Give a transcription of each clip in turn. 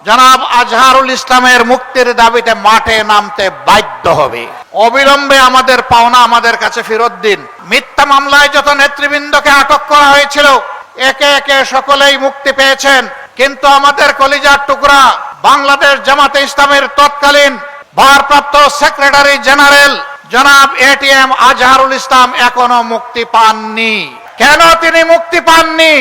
জনাব আজহারুল ইসলামের মুক্তির দাবিতে মাঠে নামতে বাধ্য হবে। অবিলম্বে আমাদের পাওনা আমাদের কাছে ফেরত দিন। মিথ্যা মামলায় যত নেতৃবৃন্দকে আটক করা হয়েছিল একে একে সকলেই মুক্তি পেয়েছেন, কিন্তু আমাদের কলিজার টুকরা বাংলাদেশ জামাতে ইসলামের তৎকালীন ভারপ্রাপ্ত সেক্রেটারি জেনারেল জনাব এটিএম আজহারুল ইসলাম এখনো মুক্তি পাননি। কেন তিনি মুক্তি পাননি?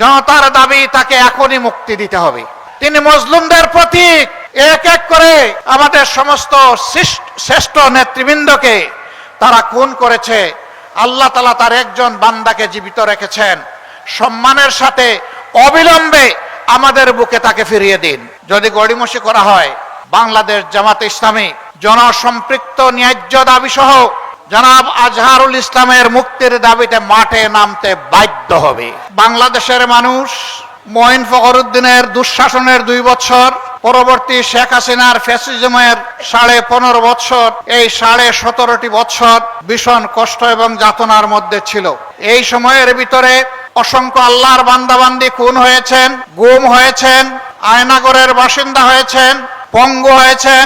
জনতার দাবি তাকে এখনই মুক্তি দিতে হবে। তিনি মজলুমদের প্রতীক। এক এক করে আমাদের সমস্ত শ্রেষ্ঠ নেতৃবৃন্দকে তারা খুন করেছে। আল্লাহ তাআলা তার একজন বান্দাকে জীবিত রেখেছেন। সম্মানের সাথে অবিলম্বে আমাদের বুকে তাকে ফিরিয়ে দিন। যদি গড়িমসি করা হয়, বাংলাদেশ জামাতে ইসলামী জনসম্পৃক্ত ন্যায্য দাবি সহ জনাব আজহারুল ইসলামের মুক্তির দাবিতে মাঠে নামতে বাধ্য হবে। বাংলাদেশের মানুষ মঈন ফখরুদ্দিনের দুঃশাসনের 2 বছর, পরবর্তী শেখ হাসিনার ফ্যাসিজমের 15.5 বছর, এই 17.5 বছর ভীষণ কষ্ট এবং যাতনার মধ্যে ছিল। এই সময়ের ভিতরে অসংখ্য আল্লাহর বান্দাবান্দি খুন হয়েছেন, গুম হয়েছেন, আয়নাগরের বাসিন্দা হয়েছেন, পঙ্গু হয়েছেন,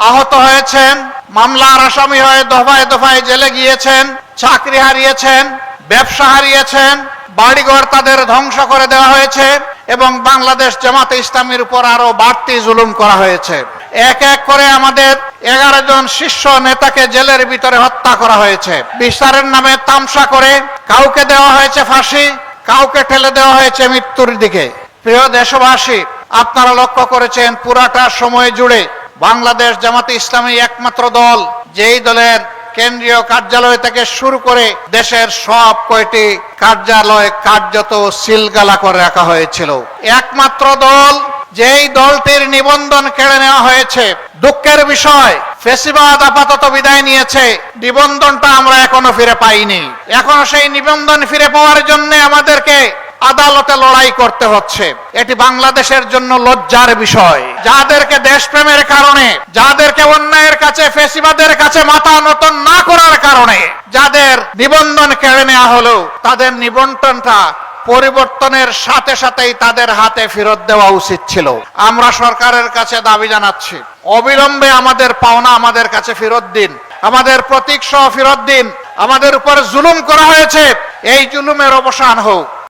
আহত হয়েছেন, মামলার আসামি হয়ে দফায় দফায় জেলে গিয়েছেন, চাকরি হারিয়েছেন, ব্যবসা হারিয়েছেন, বাড়িঘর তাদের ধ্বংস করে দেওয়া হয়েছে এবং বাংলাদেশ জামাতে ইসলামীর উপর আরো বাড়তি জুলুম করা হয়েছে। এক এক করে আমাদের 11 জন শীর্ষ নেতাকে জেলের ভিতরে হত্যা করা হয়েছে। বিচারের নামে তামসা করে কাউকে দেওয়া হয়েছে ফাঁসি, কাউকে ঠেলে দেওয়া হয়েছে মৃত্যুর দিকে। প্রিয় দেশবাসী, আপনারা লক্ষ্য করেছেন পুরাটা সময় জুড়ে বাংলাদেশ জামাতে ইসলামী একমাত্র দল যেই দলের কেন্দ্রীয় কার্যালয় থেকে শুরু করে দেশের সব কয়টি কার্যালয় কার্যত সিলগালা করে রাখা হয়েছিল। একমাত্র দল যেই দলটির নিবন্ধন কেড়ে নেওয়া হয়েছে। দুঃখের বিষয়, ফ্যাসিবাদ আপাতত বিদায় নিয়েছে, নিবন্ধনটা আমরা এখনো ফিরে পাইনি। এখনো সেই নিবন্ধন ফিরে পাওয়ার জন্য আমাদেরকে আদালতে লড়াই করতে হচ্ছে। এটি বাংলাদেশের জন্য লজ্জার বিষয়। যাদেরকে দেশপ্রেমের কারণে, যাদেরকে অন্যায়ের কাছে, ফ্যাসিবাদের কাছে মাথা নত না করার কারণে যাদের নিবন্ধন কেড়ে নেওয়া হলো, তাদের নিবন্ধনটা পরিবর্তনের সাথে সাথেই তাদের হাতে ফেরত দেওয়া উচিত ছিল। আমরা সরকারের কাছে দাবি জানাচ্ছি, অবিলম্বে আমাদের পাওনা আমাদের কাছে ফেরত দিন, আমাদের প্রতীক সহ ফেরত দিন। আমাদের উপর জুলুম করা হয়েছে, এই জুলুমের অবসান হোক।